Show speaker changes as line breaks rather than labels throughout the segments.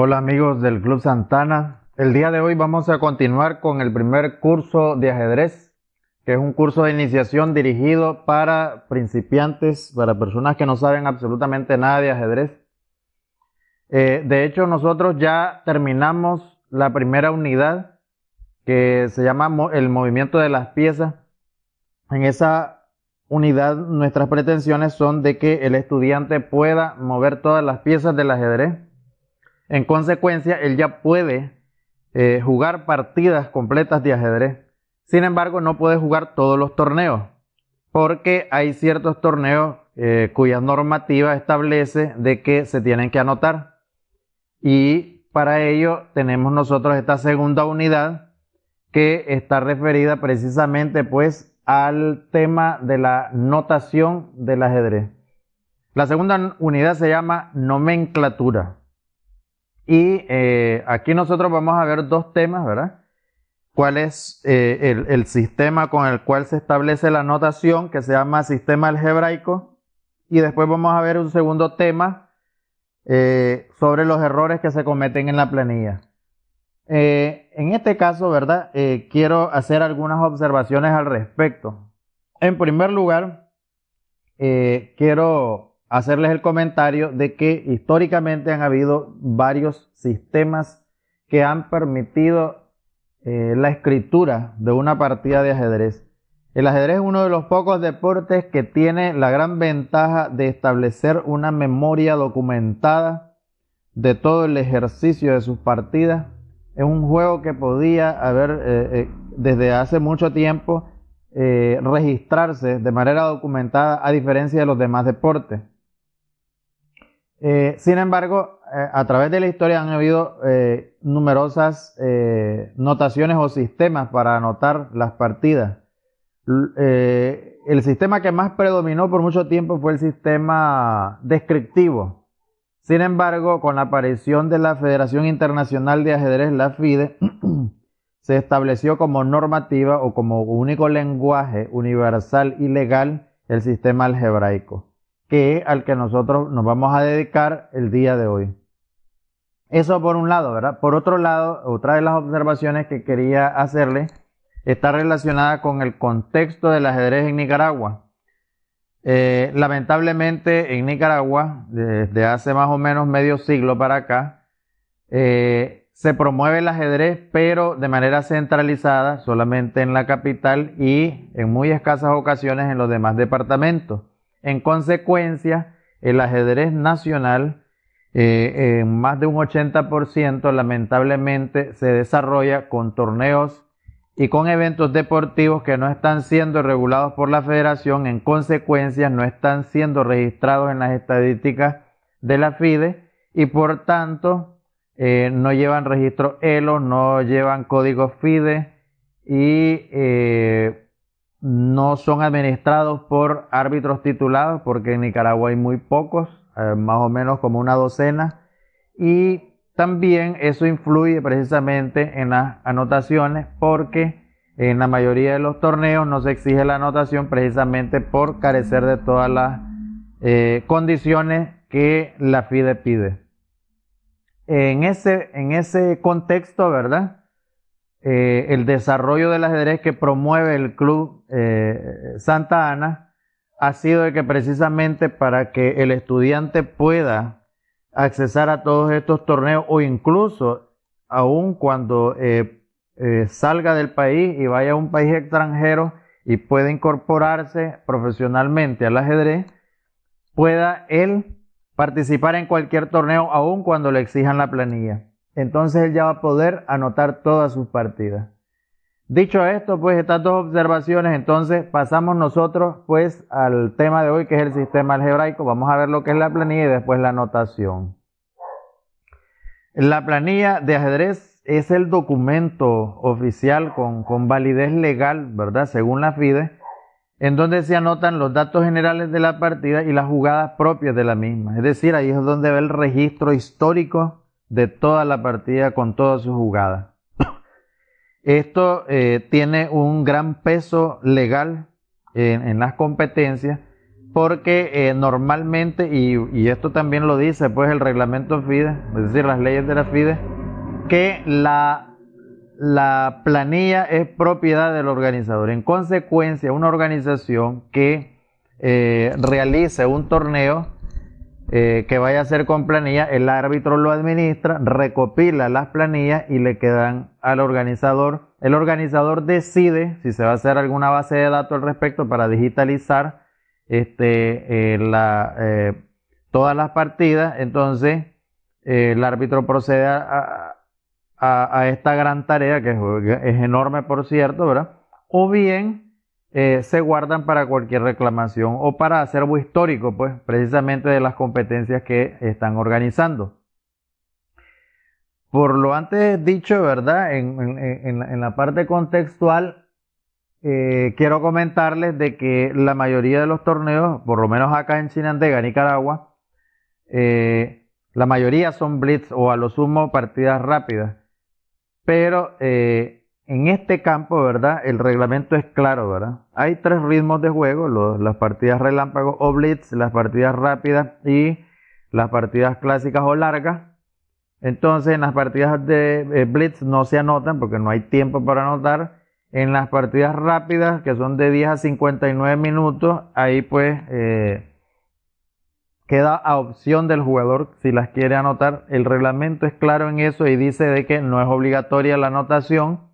Hola amigos del Club Santana. El día de hoy vamos a continuar con el primer curso de ajedrez, que es un curso de iniciación dirigido para principiantes, para personas que no saben absolutamente nada de ajedrez. De hecho, nosotros ya terminamos la primera unidad, que se llama el movimiento de las piezas. En esa unidad nuestras pretensiones son de que el estudiante pueda mover todas las piezas del ajedrez. En consecuencia, él ya puede jugar partidas completas de ajedrez. Sin embargo, no puede jugar todos los torneos, porque hay ciertos torneos cuya normativa establece de que se tienen que anotar. Y para ello tenemos nosotros esta segunda unidad que está referida precisamente pues al tema de la notación del ajedrez. La segunda unidad se llama nomenclatura. Y aquí nosotros vamos a ver dos temas, ¿verdad? ¿Cuál es el sistema con el cual se establece la notación, que se llama sistema algebraico? Y después vamos a ver un segundo tema sobre los errores que se cometen en la planilla. En este caso, ¿verdad? Quiero hacer algunas observaciones al respecto. En primer lugar, quiero hacerles el comentario de que históricamente han habido varios sistemas que han permitido la escritura de una partida de ajedrez. El ajedrez es uno de los pocos deportes que tiene la gran ventaja de establecer una memoria documentada de todo el ejercicio de sus partidas. Es un juego que podía haber desde hace mucho tiempo registrarse de manera documentada, a diferencia de los demás deportes. Sin embargo, a través de la historia han habido numerosas notaciones o sistemas para anotar las partidas. El sistema que más predominó por mucho tiempo fue el sistema descriptivo. Sin embargo, con la aparición de la Federación Internacional de Ajedrez, la FIDE, se estableció como normativa o como único lenguaje universal y legal el sistema algebraico, que es al que nosotros nos vamos a dedicar el día de hoy. Eso por un lado, ¿verdad? Por otro lado, otra de las observaciones que quería hacerle está relacionada con el contexto del ajedrez en Nicaragua. Lamentablemente en Nicaragua, desde hace más o menos medio siglo para acá, se promueve el ajedrez, pero de manera centralizada, solamente en la capital y en muy escasas ocasiones en los demás departamentos. En consecuencia, el ajedrez nacional, en más de un 80%, lamentablemente se desarrolla con torneos y con eventos deportivos que no están siendo regulados por la federación. En consecuencia, no están siendo registrados en las estadísticas de la FIDE y por tanto no llevan registro ELO, no llevan código FIDE y no son administrados por árbitros titulados, porque en Nicaragua hay muy pocos, más o menos como una docena, y también eso influye precisamente en las anotaciones, porque en la mayoría de los torneos no se exige la anotación precisamente por carecer de todas las condiciones que la FIDE pide. En ese contexto, ¿verdad? El desarrollo del ajedrez que promueve el Club Santa Ana ha sido de que precisamente para que el estudiante pueda accesar a todos estos torneos, o incluso aún cuando salga del país y vaya a un país extranjero y pueda incorporarse profesionalmente al ajedrez, pueda él participar en cualquier torneo aún cuando le exijan la planilla. Entonces él ya va a poder anotar todas sus partidas. Dicho esto, pues estas dos observaciones, entonces pasamos nosotros pues al tema de hoy, que es el sistema algebraico. Vamos a ver lo que es la planilla y después la anotación. La planilla de ajedrez es el documento oficial con validez legal, ¿verdad? Según la FIDE, en donde se anotan los datos generales de la partida y las jugadas propias de la misma. Es decir, ahí es donde ve el registro histórico de toda la partida con todas sus jugadas. Esto tiene un gran peso legal en las competencias, porque normalmente, y esto también lo dice pues el reglamento FIDE, es decir, las leyes de la FIDE, que la planilla es propiedad del organizador. En consecuencia, una organización que realice un torneo que vaya a ser con planilla, el árbitro lo administra, recopila las planillas y le quedan al organizador. El organizador decide si se va a hacer alguna base de datos al respecto para digitalizar todas las partidas. Entonces el árbitro procede a esta gran tarea, que es enorme por cierto, ¿verdad? O bien se guardan para cualquier reclamación o para acervo histórico, pues, precisamente de las competencias que están organizando. Por lo antes dicho, ¿verdad? En la parte contextual, quiero comentarles de que la mayoría de los torneos, por lo menos acá en Chinandega, Nicaragua, la mayoría son blitz o a lo sumo partidas rápidas. Pero en este campo, ¿verdad? El reglamento es claro, ¿verdad? Hay 3 ritmos de juego, las partidas relámpago o blitz, las partidas rápidas y las partidas clásicas o largas. Entonces en las partidas de blitz no se anotan porque no hay tiempo para anotar. En las partidas rápidas, que son de 10 a 59 minutos, ahí pues queda a opción del jugador si las quiere anotar. El reglamento es claro en eso y dice de que no es obligatoria la anotación,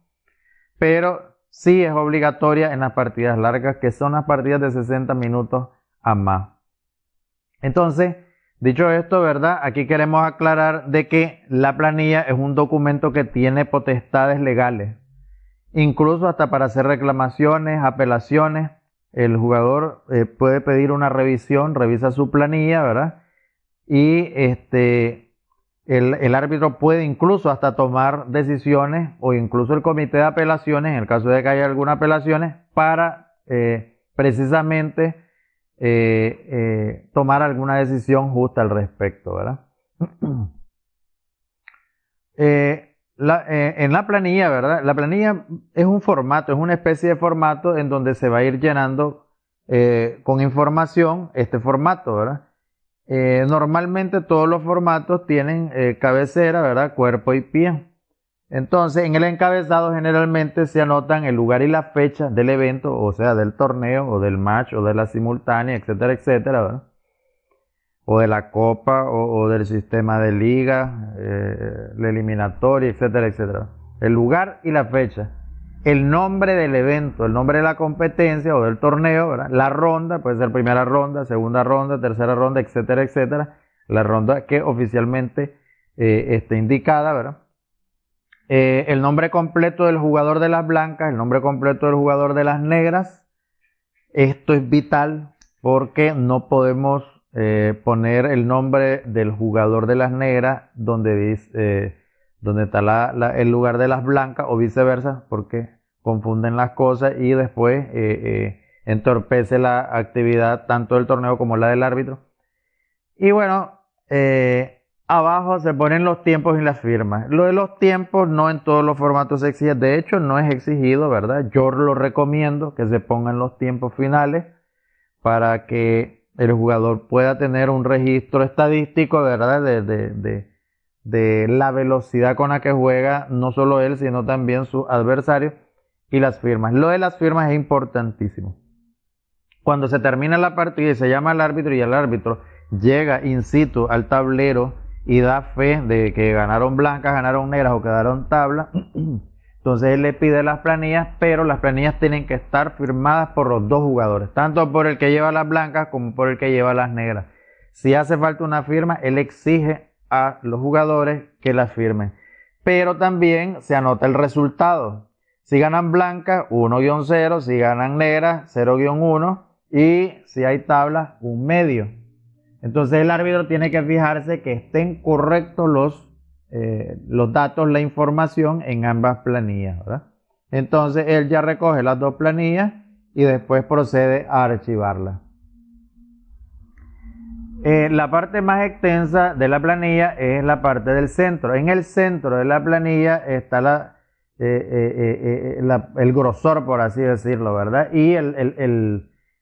pero sí es obligatoria en las partidas largas, que son las partidas de 60 minutos a más. Entonces, dicho esto, ¿verdad? Aquí queremos aclarar de que la planilla es un documento que tiene potestades legales, incluso hasta para hacer reclamaciones, apelaciones. El jugador puede pedir una revisión, revisa su planilla, ¿verdad? Y el árbitro puede incluso hasta tomar decisiones, o incluso el comité de apelaciones, en el caso de que haya alguna apelaciones, para precisamente tomar alguna decisión justa al respecto, ¿verdad? En la planilla, ¿verdad? La planilla es un formato, es una especie de formato en donde se va a ir llenando con información este formato, ¿verdad? Normalmente todos los formatos tienen cabecera, ¿verdad? Cuerpo y pie. Entonces, en el encabezado generalmente se anotan el lugar y la fecha del evento, o sea, del torneo, o del match, o de la simultánea, etcétera, etcétera, ¿verdad? O de la copa, o del sistema de liga, la eliminatoria, etcétera, etcétera. El lugar y la fecha. El nombre del evento, el nombre de la competencia o del torneo, ¿verdad? La ronda, puede ser primera ronda, segunda ronda, tercera ronda, etcétera, etcétera. La ronda que oficialmente esté indicada, ¿verdad? El nombre completo del jugador de las blancas, el nombre completo del jugador de las negras. Esto es vital porque no podemos poner el nombre del jugador de las negras donde está el lugar de las blancas o viceversa, porque confunden las cosas y después entorpece la actividad tanto del torneo como la del árbitro. Y bueno, abajo se ponen los tiempos y las firmas. Lo de los tiempos no en todos los formatos se exige, de hecho no es exigido, ¿verdad? Yo lo recomiendo que se pongan los tiempos finales para que el jugador pueda tener un registro estadístico, ¿verdad? De la velocidad con la que juega, no solo él, sino también su adversario, y las firmas. Lo de las firmas es importantísimo. Cuando se termina la partida y se llama al árbitro y el árbitro llega in situ al tablero y da fe de que ganaron blancas, ganaron negras o quedaron tablas, entonces él le pide las planillas, pero las planillas tienen que estar firmadas por los dos jugadores, tanto por el que lleva las blancas como por el que lleva las negras. Si hace falta una firma, él exige a los jugadores que las firmen, pero también se anota el resultado. Si ganan blancas, 1-0, si ganan negras, 0-1, y si hay tablas, 1 medio. Entonces el árbitro tiene que fijarse que estén correctos los datos, la información en ambas planillas, ¿verdad? Entonces él ya recoge las dos planillas y después procede a archivarlas. La parte más extensa de la planilla es la parte del centro. En el centro de la planilla está el grosor, por así decirlo, ¿verdad? Y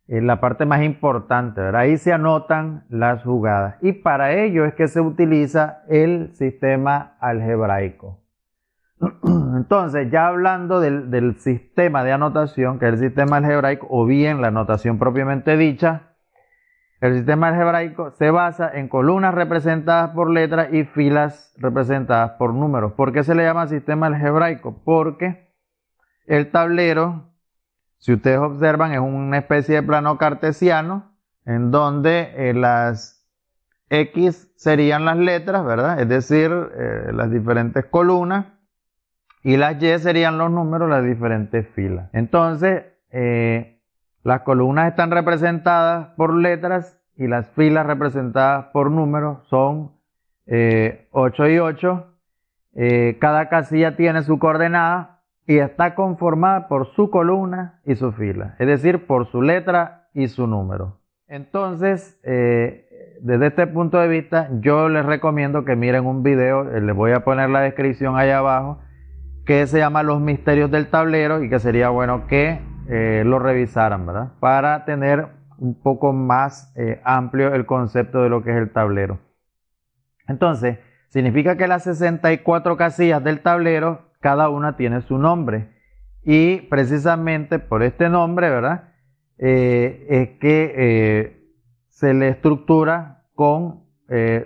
la parte más importante, ¿verdad? Ahí se anotan las jugadas y para ello es que se utiliza el sistema algebraico. Entonces, ya hablando del sistema de anotación, que es el sistema algebraico, o bien la anotación propiamente dicha, el sistema algebraico se basa en columnas representadas por letras y filas representadas por números. ¿Por qué se le llama sistema algebraico? Porque el tablero, si ustedes observan, es una especie de plano cartesiano en donde las X serían las letras, ¿verdad? Es decir, las diferentes columnas, y las Y serían los números, las diferentes filas. Entonces, las columnas están representadas por letras y las filas representadas por números son 8 y 8. Cada casilla tiene su coordenada y está conformada por su columna y su fila, es decir, por su letra y su número. Entonces, desde este punto de vista, yo les recomiendo que miren un video, les voy a poner la descripción ahí abajo, que se llama Los Misterios del Tablero y que sería bueno que lo revisaran, ¿verdad? Para tener un poco más amplio el concepto de lo que es el tablero. Entonces, significa que las 64 casillas del tablero, cada una tiene su nombre. Y precisamente por este nombre, ¿verdad? Es que se le estructura con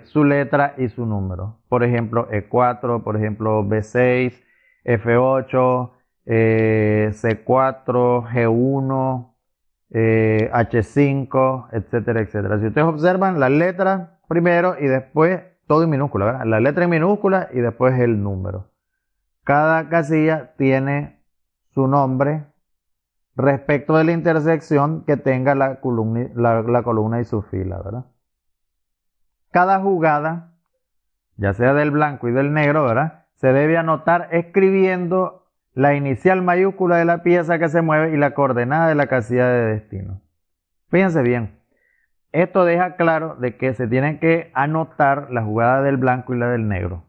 su letra y su número. Por ejemplo, E4, por ejemplo, B6, F8, C4, G1, H5, etcétera, etcétera. Si ustedes observan las letras primero y después todo en minúscula, ¿verdad? La letra en minúscula y después el número. Cada casilla tiene su nombre respecto de la intersección que tenga la columna y su fila, ¿verdad? Cada jugada, ya sea del blanco y del negro, ¿verdad?, se debe anotar escribiendo la inicial mayúscula de la pieza que se mueve y la coordenada de la casilla de destino. Fíjense bien, esto deja claro de que se tienen que anotar la jugada del blanco y la del negro.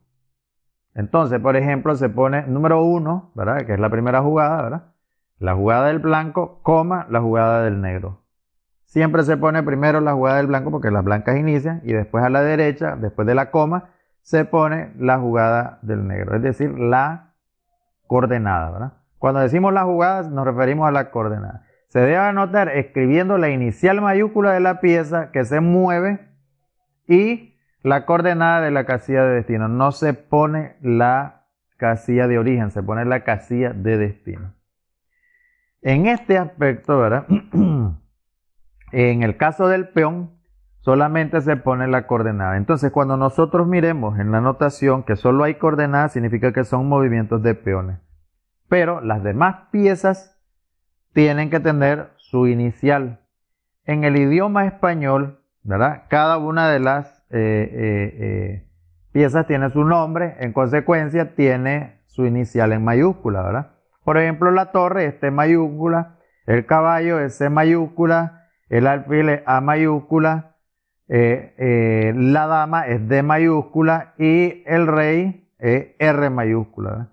Entonces, por ejemplo, se pone número 1, ¿verdad?, que es la primera jugada, ¿verdad?, la jugada del blanco, coma, la jugada del negro. Siempre se pone primero la jugada del blanco porque las blancas inician y después a la derecha, después de la coma, se pone la jugada del negro, es decir, la coordenada, ¿verdad? Cuando decimos las jugadas nos referimos a la coordenada. Se debe anotar escribiendo la inicial mayúscula de la pieza que se mueve y la coordenada de la casilla de destino. No se pone la casilla de origen, se pone la casilla de destino. En este aspecto, ¿verdad?, en el caso del peón, solamente se pone la coordenada. Entonces, cuando nosotros miremos en la notación que solo hay coordenadas, significa que son movimientos de peones. Pero las demás piezas tienen que tener su inicial. En el idioma español, ¿verdad?, cada una de las piezas tiene su nombre, en consecuencia tiene su inicial en mayúscula, ¿verdad? Por ejemplo, la torre es T mayúscula, el caballo es C mayúscula, el alfil es A mayúscula, la dama es D mayúscula y el rey es R mayúscula, ¿verdad?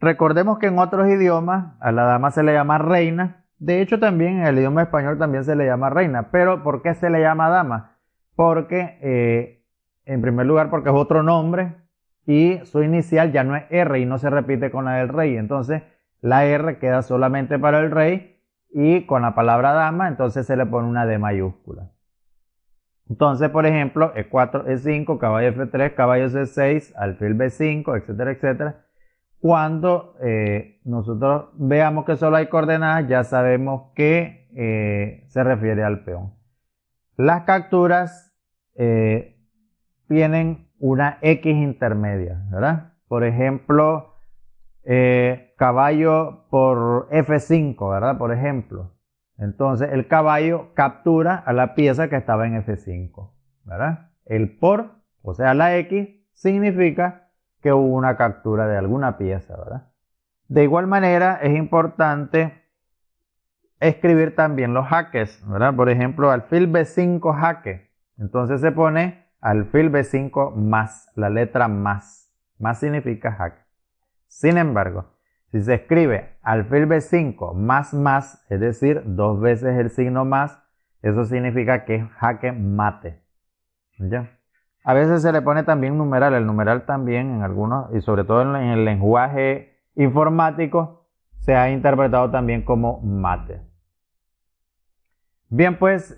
Recordemos que en otros idiomas a la dama se le llama reina. De hecho, también en el idioma español también se le llama reina. Pero ¿por qué se le llama dama? Porque, en primer lugar, porque es otro nombre y su inicial ya no es R y no se repite con la del rey. Entonces, la R queda solamente para el rey y con la palabra dama, entonces se le pone una D mayúscula. Entonces, por ejemplo, E4, E5, caballo F3, caballo C6, alfil B5, etcétera, etcétera. Cuando nosotros veamos que solo hay coordenadas, ya sabemos que se refiere al peón. Las capturas tienen una X intermedia, ¿verdad? Por ejemplo, caballo por F5, ¿verdad? Por ejemplo. Entonces, el caballo captura a la pieza que estaba en F5, ¿verdad? El por, o sea, la X, significa que hubo una captura de alguna pieza, ¿verdad? De igual manera, es importante escribir también los jaques, ¿verdad? Por ejemplo, alfil B5 jaque. Entonces se pone alfil B5 más, la letra más. Más significa jaque. Sin embargo, si se escribe alfil B5 más, es decir, dos veces el signo más, eso significa que es jaque mate. ¿Ya? A veces se le pone también numeral, el numeral también en algunos, y sobre todo en el lenguaje informático, se ha interpretado también como mate. Bien, pues,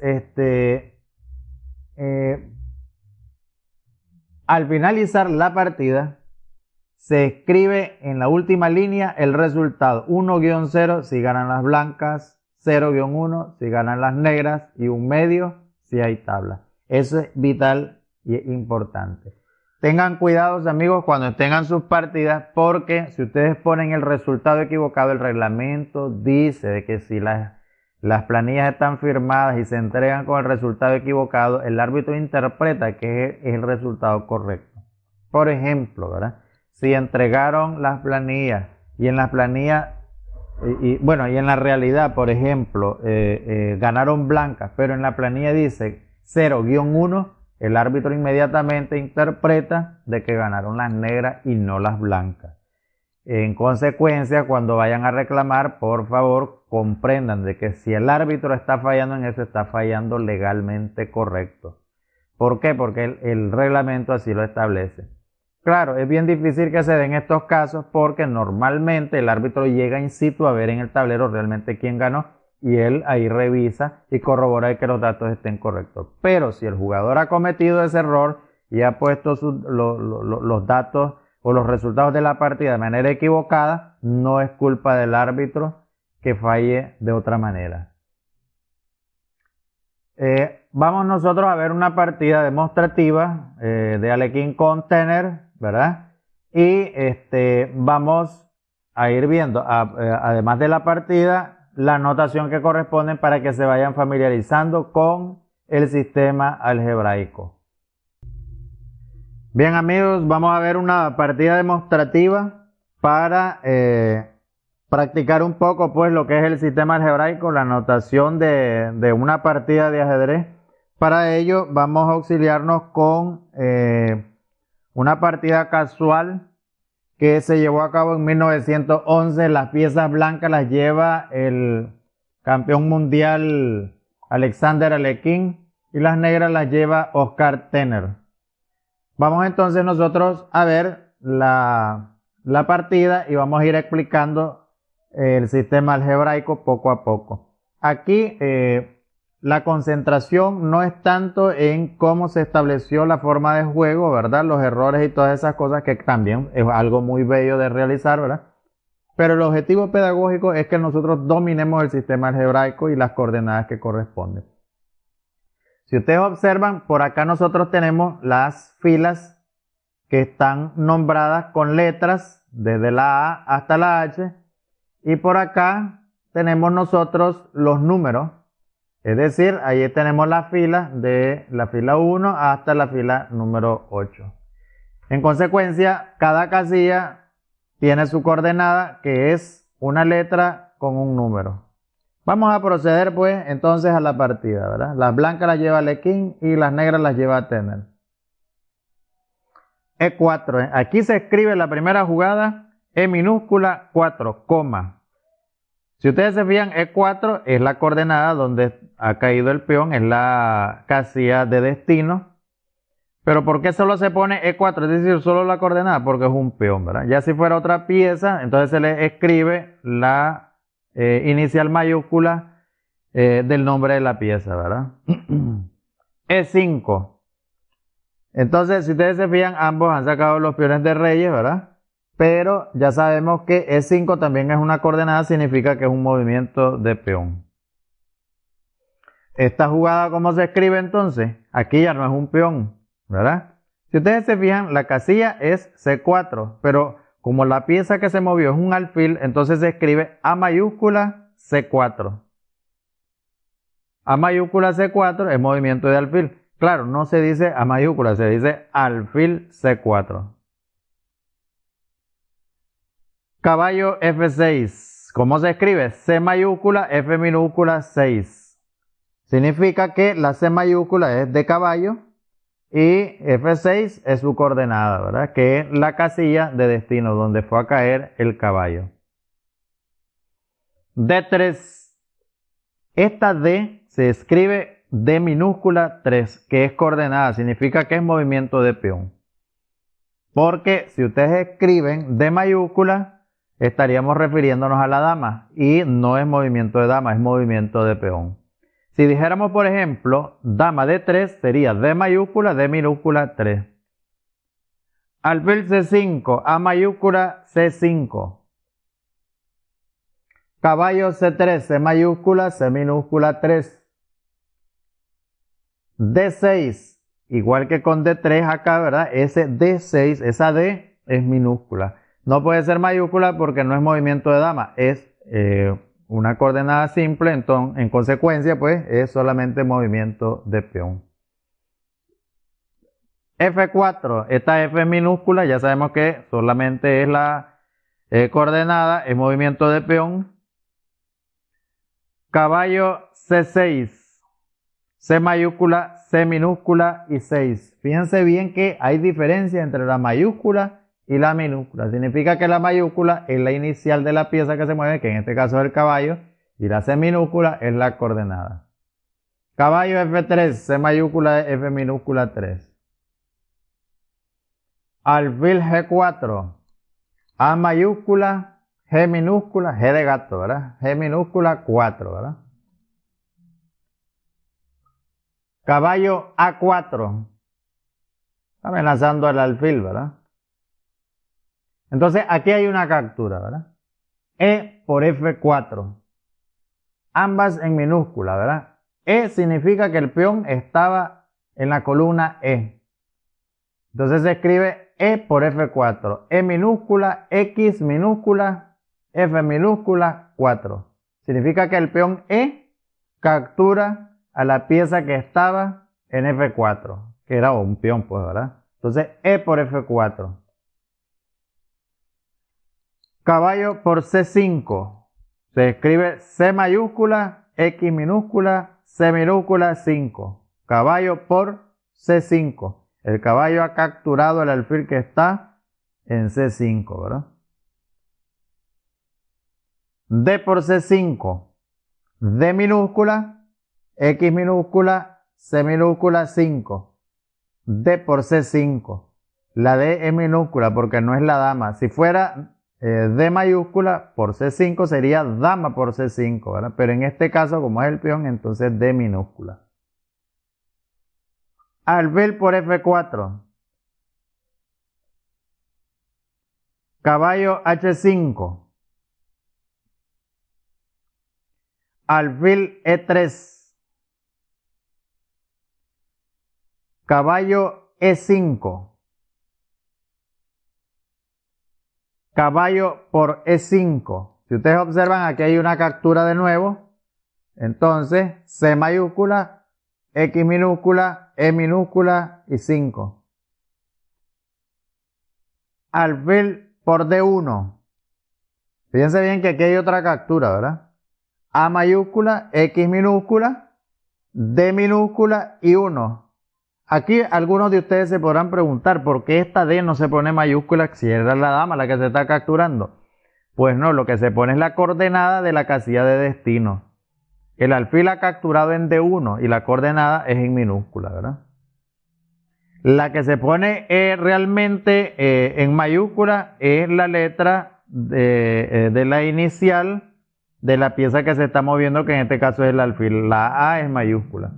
al finalizar la partida, se escribe en la última línea el resultado 1-0 si ganan las blancas, 0-1 si ganan las negras y un medio si hay tabla. Eso es vital y es importante. Tengan cuidado, amigos, cuando tengan sus partidas, porque si ustedes ponen el resultado equivocado, el reglamento dice de que si las planillas están firmadas y se entregan con el resultado equivocado, el árbitro interpreta que es el resultado correcto. Por ejemplo, ¿verdad? Si entregaron las planillas y en las planillas, y en la realidad, por ejemplo, ganaron blancas, pero en la planilla dice 0-1, el árbitro inmediatamente interpreta de que ganaron las negras y no las blancas. En consecuencia, cuando vayan a reclamar, por favor, comprendan de que si el árbitro está fallando en eso, está fallando legalmente correcto. ¿Por qué? Porque el reglamento así lo establece. Claro, es bien difícil que se den estos casos porque normalmente el árbitro llega in situ a ver en el tablero realmente quién ganó y él ahí revisa y corrobora que los datos estén correctos. Pero si el jugador ha cometido ese error y ha puesto los datos o los resultados de la partida de manera equivocada, no es culpa del árbitro que falle de otra manera. Vamos nosotros a ver una partida demostrativa de Alekhine con Tener, ¿verdad? Y vamos a ir viendo, además de la partida, la notación que corresponde para que se vayan familiarizando con el sistema algebraico. Bien, amigos, vamos a ver una partida demostrativa para practicar un poco pues lo que es el sistema algebraico, la notación de una partida de ajedrez. Para ello vamos a auxiliarnos con una partida casual que se llevó a cabo en 1911. Las piezas blancas las lleva el campeón mundial Alexander Alekhine y las negras las lleva Oscar Tener. Vamos entonces nosotros a ver la partida y vamos a ir explicando el sistema algebraico poco a poco. Aquí la concentración no es tanto en cómo se estableció la forma de juego, ¿verdad? Los errores y todas esas cosas que también es algo muy bello de realizar, ¿verdad? Pero el objetivo pedagógico es que nosotros dominemos el sistema algebraico y las coordenadas que corresponden. Si ustedes observan, por acá nosotros tenemos las filas que están nombradas con letras desde la A hasta la H y por acá tenemos nosotros los números, es decir, ahí tenemos la fila de la fila 1 hasta la fila número 8. En consecuencia, cada casilla tiene su coordenada que es una letra con un número. Vamos a proceder pues entonces a la partida, ¿verdad? Las blancas las lleva Alekhine y las negras las lleva Tener. E4, aquí se escribe la primera jugada E minúscula 4, coma. Si ustedes se fijan, E4 es la coordenada donde ha caído el peón, es la casilla de destino. Pero ¿por qué solo se pone E4? Es decir, solo la coordenada, porque es un peón, ¿verdad? Ya si fuera otra pieza, entonces se le escribe la inicial mayúscula del nombre de la pieza, ¿verdad? E5. Entonces, si ustedes se fijan, ambos han sacado los peones de reyes, ¿verdad? Pero ya sabemos que E5 también es una coordenada, significa que es un movimiento de peón. Esta jugada, ¿cómo se escribe entonces? Aquí ya no es un peón, ¿verdad? Si ustedes se fijan, la casilla es C4, pero como la pieza que se movió es un alfil, entonces se escribe A mayúscula C4. A mayúscula C4 es movimiento de alfil. Claro, no se dice A mayúscula, se dice alfil C4. Caballo F6. ¿Cómo se escribe? C mayúscula, F minúscula, 6. Significa que la C mayúscula es de caballo y F6 es su coordenada, ¿verdad? Que es la casilla de destino donde fue a caer el caballo. D3. Esta D se escribe D minúscula 3, que es coordenada, significa que es movimiento de peón. Porque si ustedes escriben D mayúscula, estaríamos refiriéndonos a la dama y no es movimiento de dama, es movimiento de peón. Si dijéramos, por ejemplo, dama de 3, sería D mayúscula, D minúscula 3. Alfil C5, A mayúscula, C5. Caballo C3, C mayúscula, C minúscula 3. D6, igual que con D3 acá, ¿verdad? Ese D6, esa D es minúscula. No puede ser mayúscula porque no es movimiento de dama, es una coordenada simple, entonces en consecuencia pues es solamente movimiento de peón. F4, esta F minúscula, ya sabemos que solamente es la coordenada, es movimiento de peón. Caballo C6, C mayúscula, C minúscula y 6. Fíjense bien que hay diferencia entre la mayúscula y la minúscula. Significa que la mayúscula es la inicial de la pieza que se mueve, que en este caso es el caballo, y la C minúscula es la coordenada. Caballo F3, C mayúscula, F minúscula 3. Alfil G4, A mayúscula, G minúscula, G de gato, ¿verdad? G minúscula 4, ¿verdad? Caballo A4, amenazando al alfil, ¿verdad? Entonces aquí hay una captura, ¿verdad? E por F4, ambas en minúscula, ¿verdad? E significa que el peón estaba en la columna E. Entonces se escribe E por F4, E minúscula, X minúscula, F minúscula 4. Significa que el peón E captura a la pieza que estaba en F4, que era un peón, pues, ¿verdad? Entonces E por F4. Caballo por C5. Se escribe C mayúscula, X minúscula, C minúscula 5. Caballo por C5. El caballo ha capturado el alfil que está en C5, ¿verdad? D por C5, D minúscula, X minúscula, C minúscula 5. D por C5. La D es minúscula porque no es la dama. Si fuera D mayúscula por C5 sería dama por C5, ¿verdad? Pero en este caso, como es el peón, entonces D minúscula. Alfil por F4. Caballo H5. Alfil E3. Caballo E5. Caballo por E5. Si ustedes observan, aquí hay una captura de nuevo. Entonces, C mayúscula, X minúscula, E minúscula y 5. Alfil por D1. Fíjense bien que aquí hay otra captura, ¿verdad? A mayúscula, X minúscula, D minúscula y 1. Aquí algunos de ustedes se podrán preguntar por qué esta D no se pone mayúscula si era la dama la que se está capturando. Pues no, lo que se pone es la coordenada de la casilla de destino. El alfil ha capturado en D1 y la coordenada es en minúscula, ¿verdad? La que se pone realmente en mayúscula es la letra de la inicial de la pieza que se está moviendo, que en este caso es el alfil. La A es mayúscula.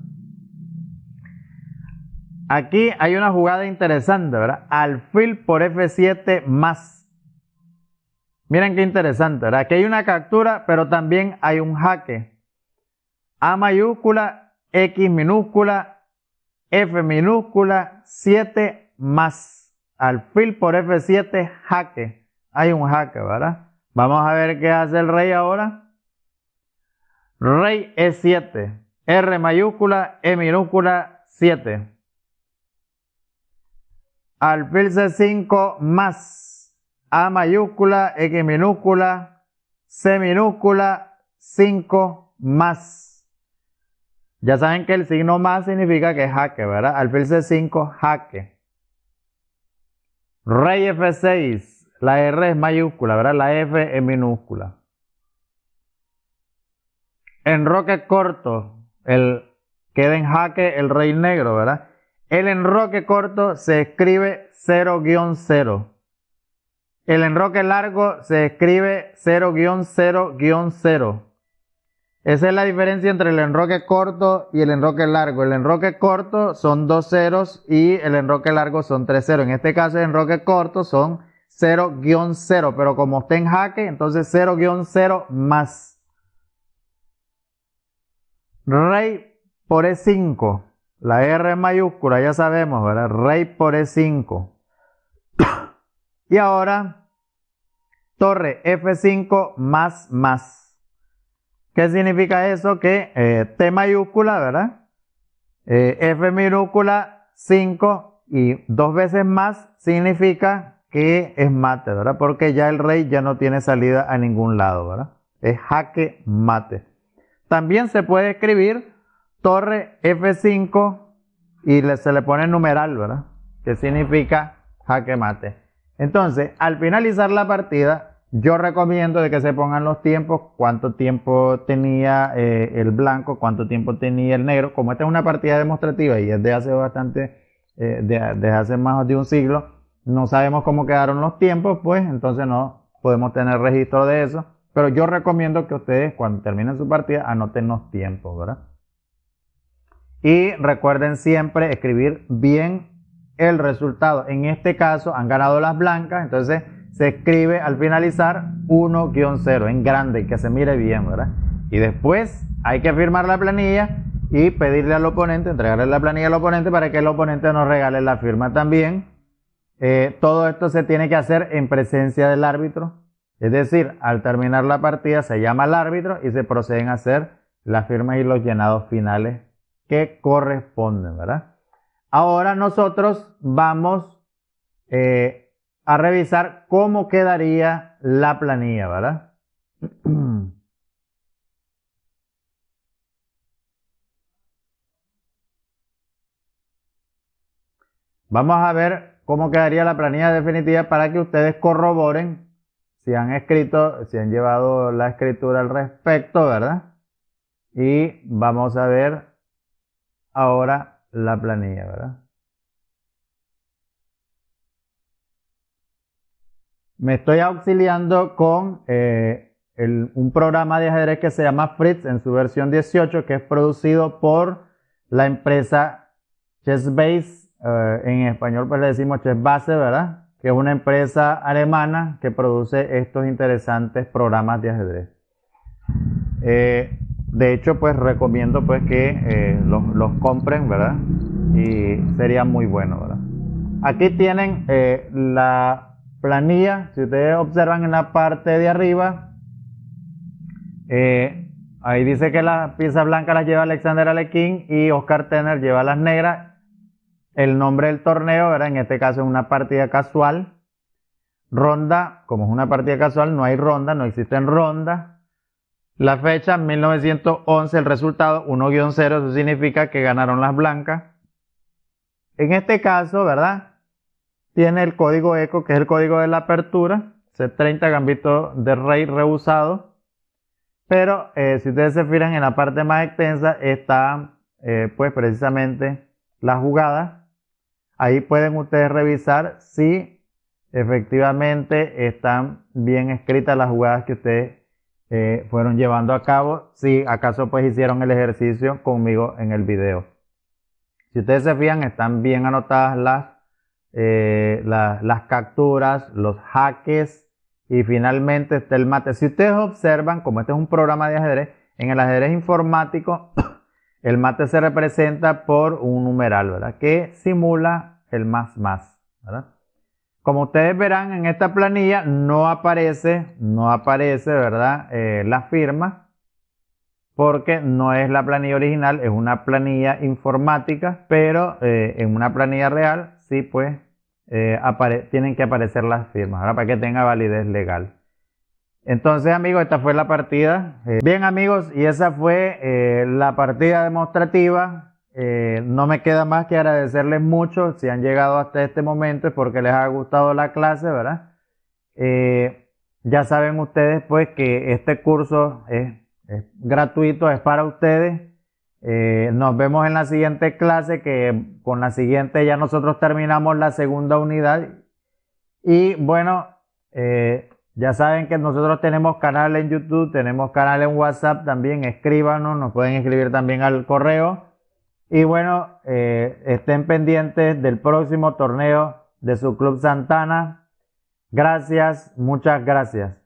Aquí hay una jugada interesante, ¿verdad? Alfil por F7 más. Miren qué interesante, ¿verdad? Aquí hay una captura, pero también hay un jaque. A mayúscula, X minúscula, F minúscula, 7 más. Alfil por F7, jaque. Hay un jaque, ¿verdad? Vamos a ver qué hace el rey ahora. Rey E7, R mayúscula, E minúscula, 7. Alfil C5 más, A mayúscula, X minúscula, C minúscula, 5 más. Ya saben que el signo más significa que es jaque, ¿verdad? Alfil C5, jaque. Rey F6, la R es mayúscula, ¿verdad? La F es minúscula. Enroque corto, queda en jaque el rey negro, ¿verdad? El enroque corto se escribe 0-0. El enroque largo se escribe 0-0-0. Esa es la diferencia entre el enroque corto y el enroque largo. El enroque corto son 2 ceros y el enroque largo son 3 ceros. En este caso el enroque corto son 0-0, pero como está en jaque, entonces 0-0 más. Rey por E5. La R mayúscula, ya sabemos, ¿verdad? Rey por E5. Y ahora, torre F5 más. ¿Qué significa eso? Que T mayúscula, ¿verdad? F minúscula 5 y 2 veces más significa que es mate, ¿verdad? Porque ya el rey ya no tiene salida a ningún lado, ¿verdad? Es jaque mate. También se puede escribir torre F5 y se le pone numeral, ¿verdad? Que significa jaque mate. Entonces, al finalizar la partida, yo recomiendo de que se pongan los tiempos, cuánto tiempo tenía el blanco, cuánto tiempo tenía el negro. Como esta es una partida demostrativa y es de hace bastante, de hace más de un siglo, no sabemos cómo quedaron los tiempos, pues entonces no podemos tener registro de eso. Pero yo recomiendo que ustedes cuando terminen su partida anoten los tiempos, ¿verdad? Y recuerden siempre escribir bien el resultado. En este caso han ganado las blancas, entonces se escribe al finalizar 1-0 en grande, que se mire bien, ¿verdad? Y después hay que firmar la planilla y pedirle al oponente, entregarle la planilla al oponente para que el oponente nos regale la firma también. Todo esto se tiene que hacer en presencia del árbitro. Es decir, al terminar la partida se llama al árbitro y se proceden a hacer las firmas y los llenados finales que corresponden, ¿verdad? Ahora nosotros vamos a revisar cómo quedaría la planilla, ¿verdad? Vamos a ver cómo quedaría la planilla definitiva para que ustedes corroboren si han escrito, si han llevado la escritura al respecto, ¿verdad? Y vamos a ver ahora la planilla, ¿verdad? Me estoy auxiliando con un programa de ajedrez que se llama Fritz en su versión 18, que es producido por la empresa Chessbase, en español pues le decimos Chessbase, ¿verdad? Que es una empresa alemana que produce estos interesantes programas de ajedrez. De hecho, pues recomiendo pues que los compren, ¿verdad? Y sería muy bueno, ¿verdad? Aquí tienen la planilla. Si ustedes observan en la parte de arriba, ahí dice que las piezas blancas las lleva Alexander Alekhine y Oscar Tenner lleva las negras. El nombre del torneo, ¿verdad? En este caso es una partida casual. Ronda, como es una partida casual, no hay ronda, no existen rondas. La fecha, 1911, el resultado, 1-0, eso significa que ganaron las blancas. En este caso, ¿verdad? Tiene el código ECO, que es el código de la apertura, C30, gambito de rey rehusado. Pero si ustedes se fijan en la parte más extensa, está pues precisamente la jugada. Ahí pueden ustedes revisar si efectivamente están bien escritas las jugadas que ustedes fueron llevando a cabo, si acaso pues hicieron el ejercicio conmigo en el video. Si ustedes se fijan, están bien anotadas las capturas, los jaques y finalmente está el mate. Si ustedes observan, como este es un programa de ajedrez, en el ajedrez informático el mate se representa por un numeral, ¿verdad? Que simula el más, ¿verdad? Como ustedes verán en esta planilla no aparece, ¿verdad? La firma, porque no es la planilla original, es una planilla informática, pero en una planilla real sí pues tienen que aparecer las firmas, ¿verdad? Para que tenga validez legal. Entonces amigos, esta fue la partida. Bien amigos, y esa fue la partida demostrativa. No me queda más que agradecerles mucho si han llegado hasta este momento, es porque les ha gustado la clase, ¿verdad? Ya saben ustedes pues que este curso es gratuito, es para ustedes Nos vemos en la siguiente clase, que con la siguiente ya nosotros terminamos la segunda unidad. Y bueno, ya saben que nosotros tenemos canal en YouTube, tenemos canal en WhatsApp también, escríbanos, nos pueden escribir también al correo. Y bueno, estén pendientes del próximo torneo de su Club Santana. Gracias, muchas gracias.